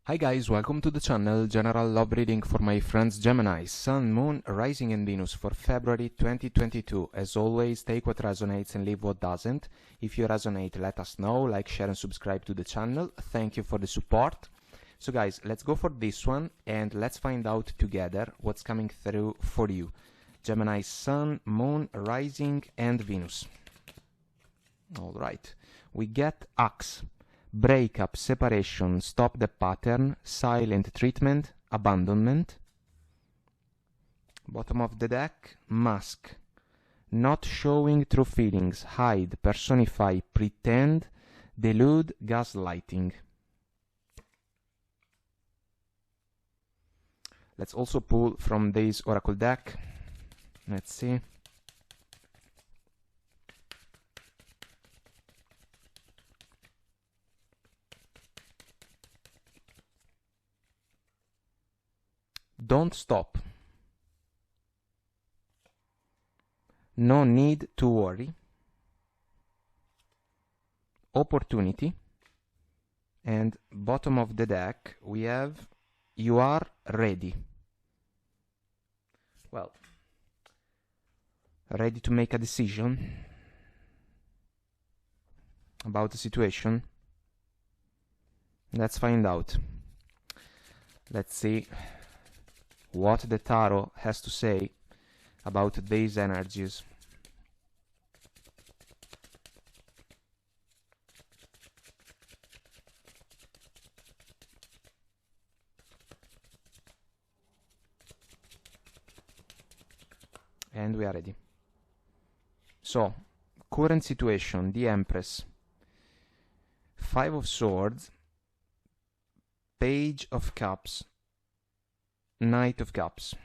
Hi guys, welcome to the channel. General love reading for my friends Gemini, Sun, Moon, Rising and Venus for February 2022. As always, take what resonates and leave what doesn't. If you resonate, let us know, like, share and subscribe to the channel. Thank you for the support. So guys, let's go for this one and let's find out together what's coming through for you. Gemini, Sun, Moon, Rising and Venus. Alright, we get Axe. Breakup, separation, stop the pattern, silent treatment, abandonment. Bottom of the deck, Mask. Not showing true feelings, hide, personify, pretend, delude, gaslighting. Let's also pull from this oracle deck. Let's see. Don't stop. No need to worry. Opportunity. And bottom of the deck we have you are ready. Well, ready to make a decision about the situation? Let's find out. Let's see what the tarot has to say about these energies. And we are ready. So, current situation, the Empress, Five of Swords, Page of Cups, Knight of Cups,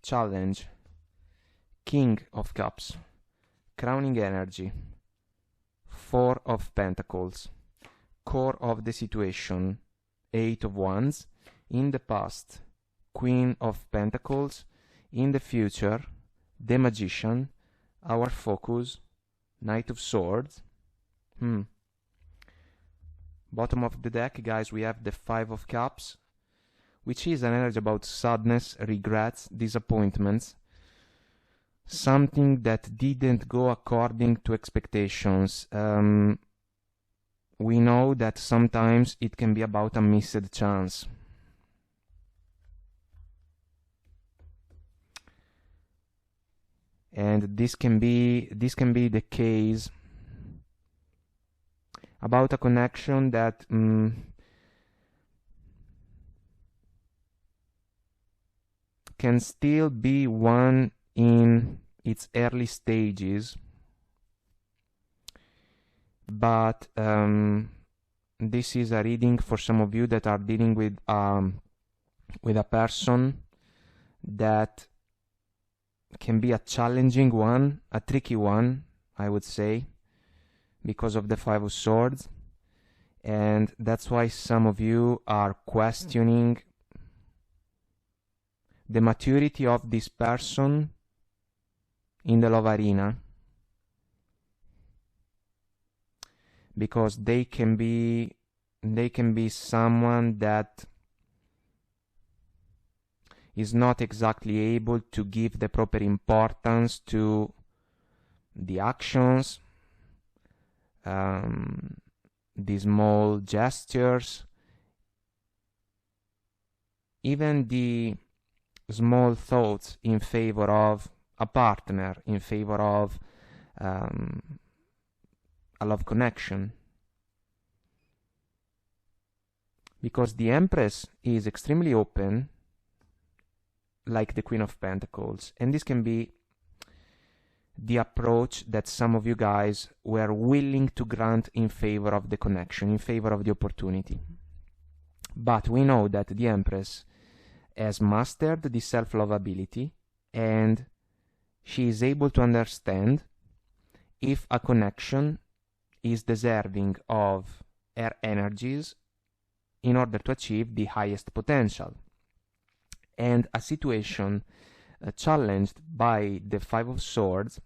Challenge, King of Cups, Crowning Energy, Four of Pentacles, Core of the situation, Eight of Wands, in the past, Queen of Pentacles, in the future, the Magician, our focus, Knight of Swords. Bottom of the deck, guys, we have the Five of Cups, which is an energy about sadness, regrets, disappointments, something that didn't go according to expectations. We know that sometimes it can be about a missed chance. And this can be the case about a connection that can still be one in its early stages, but this is a reading for some of you that are dealing with a person that can be a challenging one, a tricky one, I would say, because of the Five of Swords, and that's why some of you are questioning the maturity of this person in the love arena, because they can be someone that is not exactly able to give the proper importance to the actions, the small gestures, even the small thoughts in favor of a partner, in favor of a love connection. Because the Empress is extremely open, like the Queen of Pentacles, and this can be the approach that some of you guys were willing to grant in favor of the connection, in favor of the opportunity. But we know that the Empress has mastered the self-love ability, and she is able to understand if a connection is deserving of her energies in order to achieve the highest potential. And a situation challenged by the Five of Swords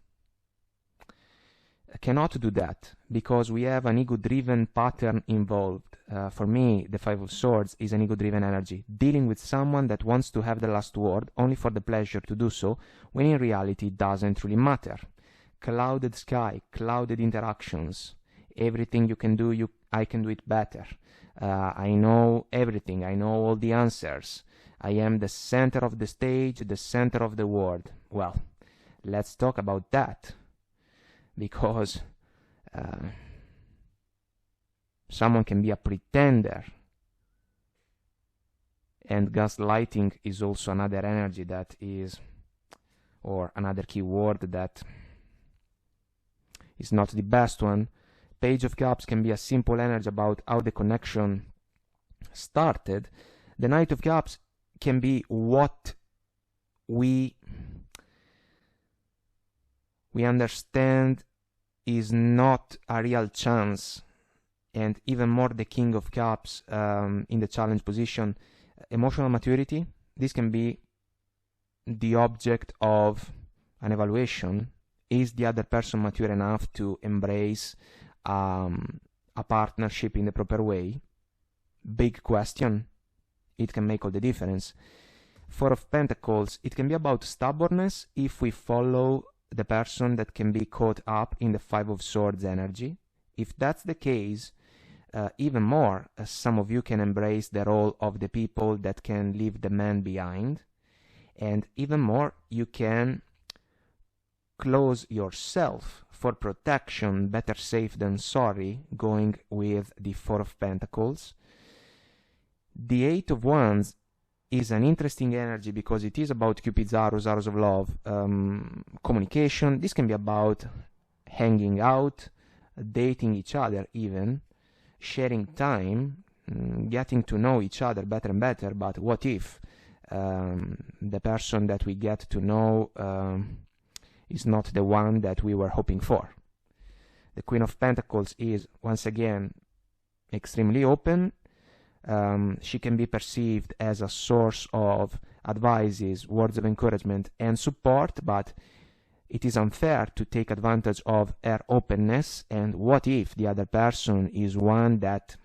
cannot do that because we have an ego-driven pattern involved. For me, the Five of Swords is an ego-driven energy, dealing with someone that wants to have the last word only for the pleasure to do so, when in reality it doesn't really matter. Clouded sky, clouded interactions, everything you can do, I can do it better. I know everything, I know all the answers. I am the center of the stage, the center of the world. Well, let's talk about that. Because someone can be a pretender, and gaslighting is also another energy that is, or another key word that is not the best one. Page of Cups can be a simple energy about how the connection started. The Knight of Cups can be what we understand is not a real chance, and even more the King of Cups in the challenge position. Emotional maturity, this can be the object of an evaluation. Is the other person mature enough to embrace a partnership in the proper way? Big question. It can make all the difference. Four of Pentacles, it can be about stubbornness if we follow the person that can be caught up in the Five of Swords energy. If that's the case, even more, some of you can embrace the role of the people that can leave the man behind, and even more, you can close yourself for protection. Better safe than sorry, going with the Four of Pentacles. The Eight of Wands is an interesting energy because it is about Cupid's arrows, arrows of love, communication. This can be about hanging out, dating each other even, sharing time, getting to know each other better and better. But what if the person that we get to know is not the one that we were hoping for? The Queen of Pentacles is, once again, extremely open. She can be perceived as a source of advices, words of encouragement and support, but it is unfair to take advantage of her openness. And what if the other person is one that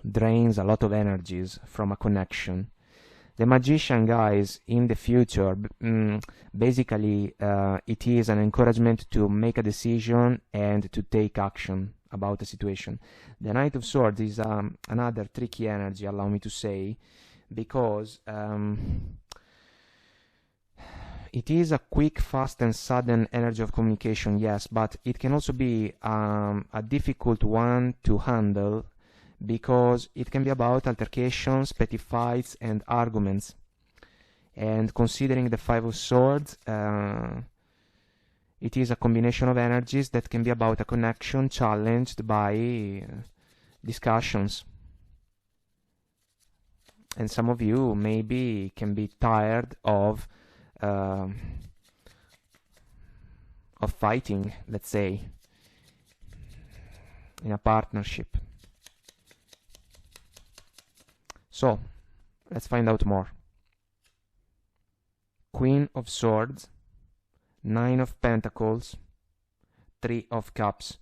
drains a lot of energies from a connection? The Magician, guys, in the future, basically it is an encouragement to make a decision and to take action about the situation. The Knight of Swords is another tricky energy, allow me to say, because it is a quick, fast and sudden energy of communication, yes, but it can also be a difficult one to handle, because it can be about altercations, petty fights and arguments. And considering the Five of Swords, it is a combination of energies that can be about a connection challenged by discussions. And some of you maybe can be tired of fighting, let's say, in a partnership. So, let's find out more. Queen of Swords, Nine of Pentacles, Three of Cups.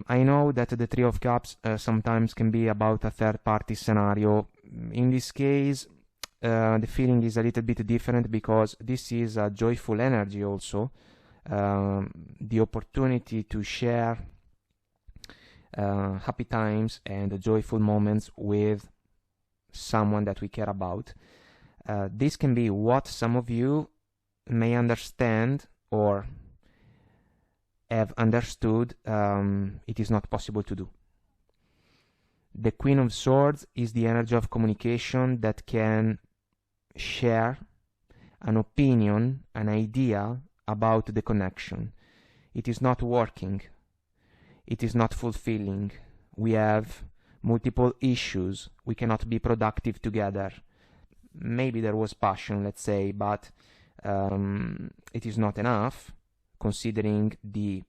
I know that the Three of Cups sometimes can be about a third-party scenario. In this case, the feeling is a little bit different because this is a joyful energy also. The opportunity to share happy times and joyful moments with someone that we care about. This can be what some of you may understand or have understood it is not possible to do. The Queen of Swords is the energy of communication that can share an opinion, an idea about the connection. It is not working. It is not fulfilling. We have multiple issues. We cannot be productive together. Maybe there was passion, let's say, but it is not enough considering the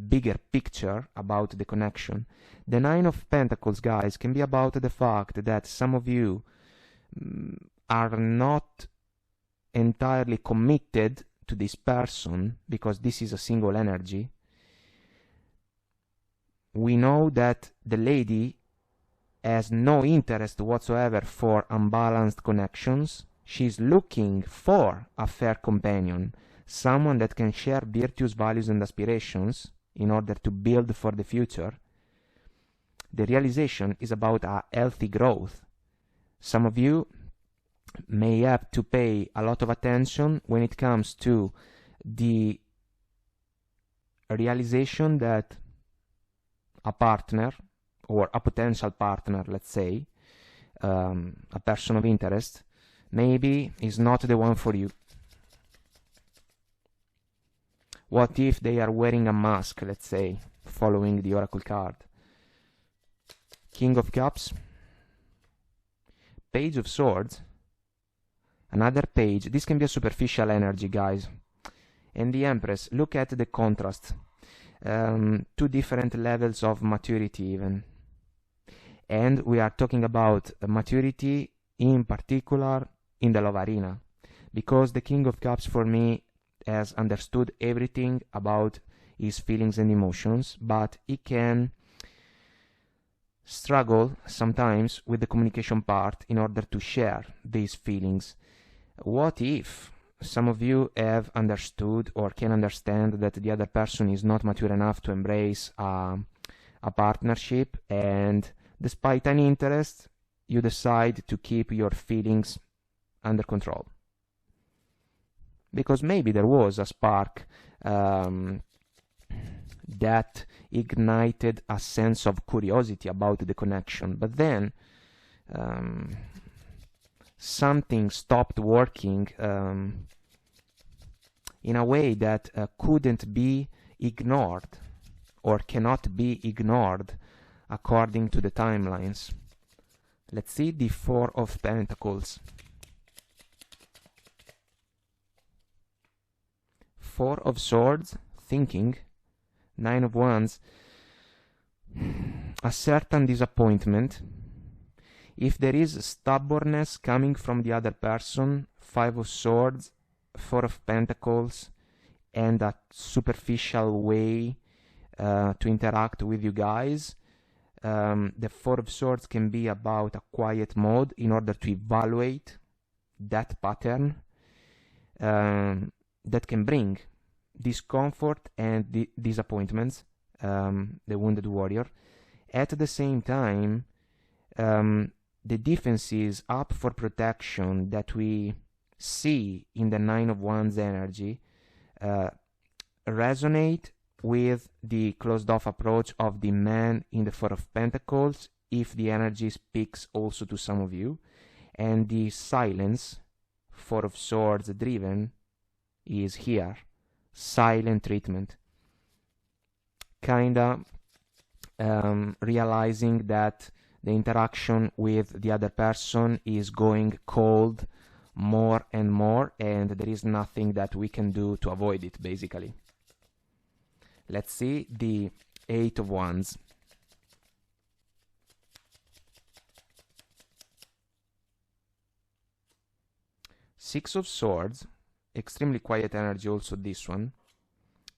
bigger picture about the connection. The Nine of Pentacles, guys, can be about the fact that some of you are not entirely committed to this person because this is a single energy, we know that the lady has no interest whatsoever for unbalanced connections. She's looking for a fair companion, someone that can share virtues, values, and aspirations in order to build for the future. The realization is about a healthy growth. Some of you may have to pay a lot of attention when it comes to the realization that a partner, or a potential partner, let's say, a person of interest, maybe is not the one for you. What if they are wearing a mask, let's say, following the oracle card? King of Cups, Page of Swords, another page. This can be a superficial energy, guys. And the Empress, look at the contrast. Two different levels of maturity even. And we are talking about maturity in particular in the love arena. Because the King of Cups for me has understood everything about his feelings and emotions, but he can struggle sometimes with the communication part in order to share these feelings. What if some of you have understood or can understand that the other person is not mature enough to embrace a partnership, and despite any interest, you decide to keep your feelings under control? Because maybe there was a spark that ignited a sense of curiosity about the connection, but then something stopped working in a way that couldn't be ignored or cannot be ignored according to the timelines. Let's see the Four of Pentacles. Four of Swords, thinking. Nine of Wands, a certain disappointment. If there is stubbornness coming from the other person, Five of Swords, Four of Pentacles, and a superficial way to interact with you guys. The Four of Swords can be about a quiet mode in order to evaluate that pattern that can bring discomfort and disappointments, the Wounded Warrior. At the same time, the defenses up for protection that we see in the Nine of Wands energy resonate with the closed off approach of the man in the Four of Pentacles, if the energy speaks also to some of you. And the silence, Four of Swords driven, is here. Silent treatment. Kinda realizing that the interaction with the other person is going cold more and more, and there is nothing that we can do to avoid it, basically. Let's see the Eight of Wands. Six of Swords, extremely quiet energy also this one.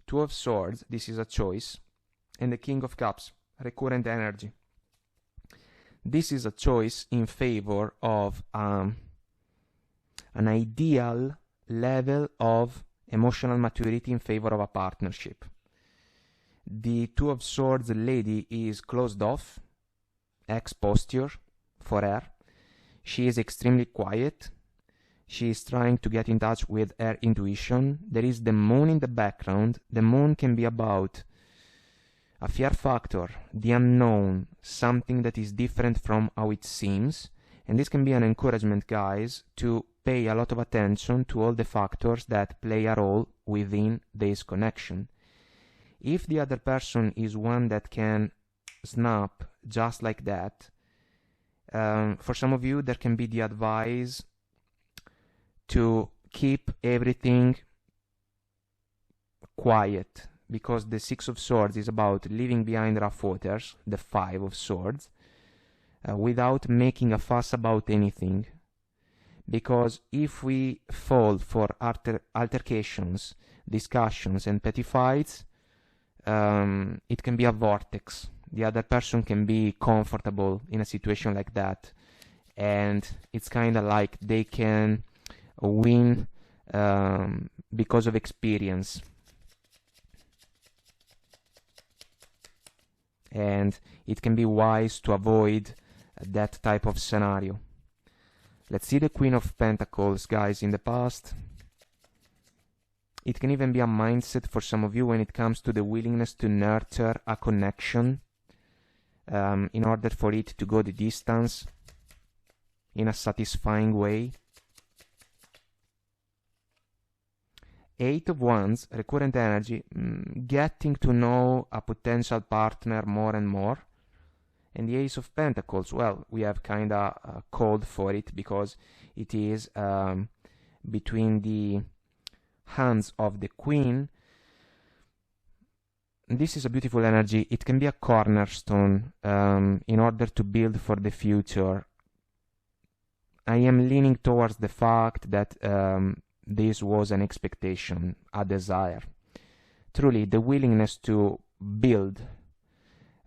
Two of Swords, this is a choice. And the King of Cups, recurrent energy. This is a choice in favor of an ideal level of emotional maturity in favor of a partnership. The Two of Swords lady is closed off, X posture for her. She is extremely quiet. She is trying to get in touch with her intuition. There is the moon in the background. The moon can be about a fear factor, the unknown, something that is different from how it seems. And this can be an encouragement, guys, to pay a lot of attention to all the factors that play a role within this connection. If the other person is one that can snap just like that, for some of you there can be the advice to keep everything quiet, because the Six of Swords is about leaving behind rough waters, the Five of Swords, without making a fuss about anything. Because if we fall for altercations, discussions and petty fights, it can be a vortex The other person can be comfortable in a situation like that, and it's kind of like they can win because of experience. And it can be wise to avoid that type of scenario. Let's see the Queen of Pentacles, guys, in the past. It can even be a mindset for some of you when it comes to the willingness to nurture a connection in order for it to go the distance in a satisfying way. Eight of Wands, recurrent energy, getting to know a potential partner more and more. And the Ace of Pentacles, well, we have kind of called for it because it is between the hands of the Queen. This is a beautiful energy. It can be a cornerstone in order to build for the future. I am leaning towards the fact that this was an expectation, a desire. Truly, the willingness to build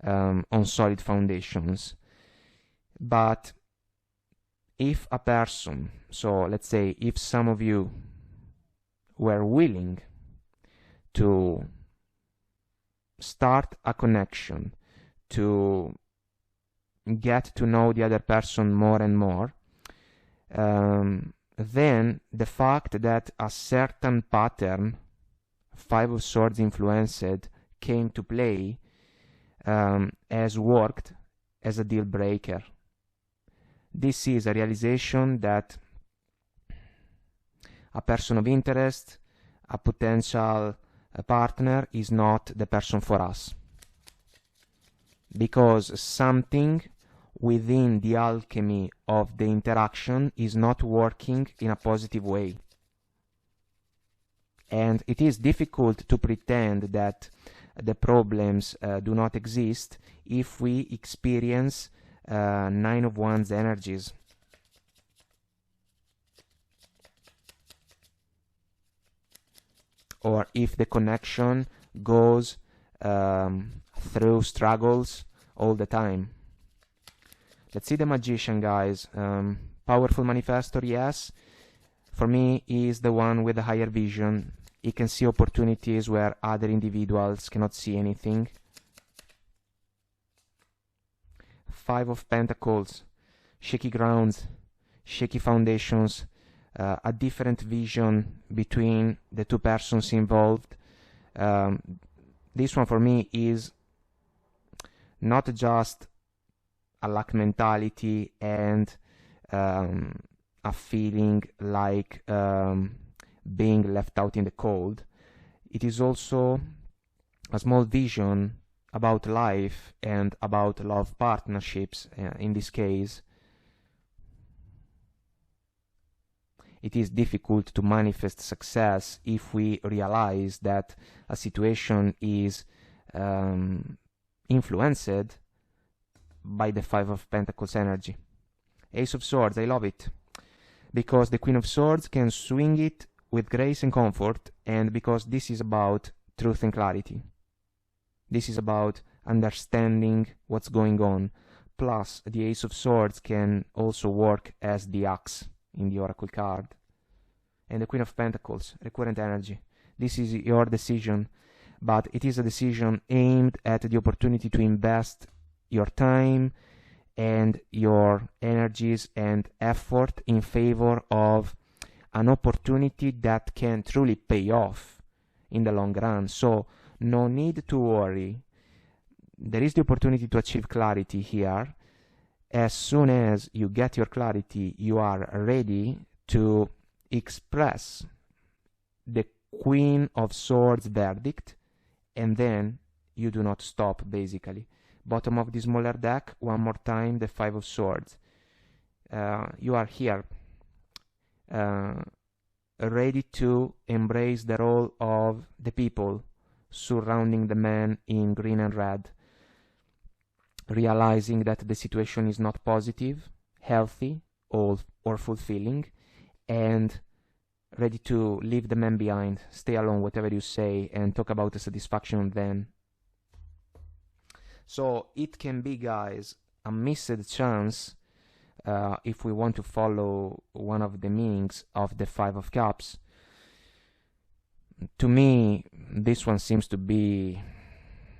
on solid foundations. But if a person, so let's say if some of you were willing to start a connection, to get to know the other person more and more, then the fact that a certain pattern, Five of Swords influenced, came to play has worked as a deal breaker. This is a realization that a person of interest, a potential partner, is not the person for us, because something within the alchemy of the interaction is not working in a positive way. And it is difficult to pretend that the problems do not exist if we experience Nine of Wands energies. Or if the connection goes through struggles all the time. Let's see the Magician, guys. Powerful manifestor, yes. For me, he is the one with the higher vision. He can see opportunities where other individuals cannot see anything. Five of Pentacles, shaky grounds, shaky foundations, a different vision between the two persons involved. This one for me is not just a lack mentality and a feeling like being left out in the cold. It is also a small vision about life and about love partnerships in this case. It is difficult to manifest success if we realize that a situation is influenced by the Five of Pentacles energy. Ace of Swords, I love it, because the Queen of Swords can swing it with grace and comfort, and because this is about truth and clarity. This is about understanding what's going on. Plus, the Ace of Swords can also work as the axe in the Oracle card. And the Queen of Pentacles, recurrent energy. This is your decision, but it is a decision aimed at the opportunity to invest your time and your energies and effort in favor of an opportunity that can truly pay off in the long run. So no need to worry. There is the opportunity to achieve clarity here. As soon as you get your clarity, you are ready to express the Queen of Swords verdict, and then you do not stop, basically. Bottom of the smaller deck, one more time, the Five of Swords. You are here, ready to embrace the role of the people surrounding the man in green and red, realizing that the situation is not positive, healthy, or fulfilling, and ready to leave the man behind, stay alone, whatever you say, and talk about the satisfaction then. So it can be, guys, a missed chance if we want to follow one of the meanings of the Five of Cups. To me, this one seems to be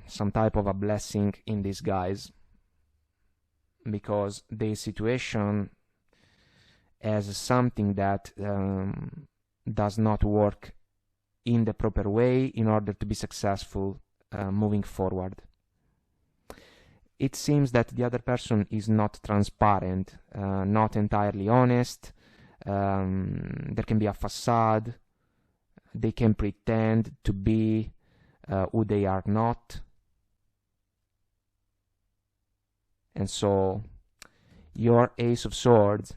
some type of a blessing in disguise, because the situation as something that does not work in the proper way in order to be successful moving forward. It seems that the other person is not transparent, not entirely honest. There can be a facade. They can pretend to be who they are not. And so your Ace of Swords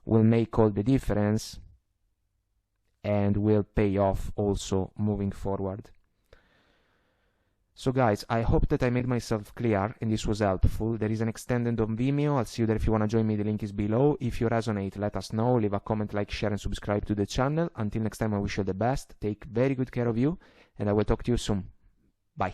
will make all the difference and will pay off also moving forward. So guys, I hope that I made myself clear and this was helpful. There is an extended on Vimeo. I'll see you there if you want to join me. The link is below. If you resonate, let us know. Leave a comment, like, share, and subscribe to the channel. Until next time, I wish you the best. Take very good care of you, and I will talk to you soon. Bye.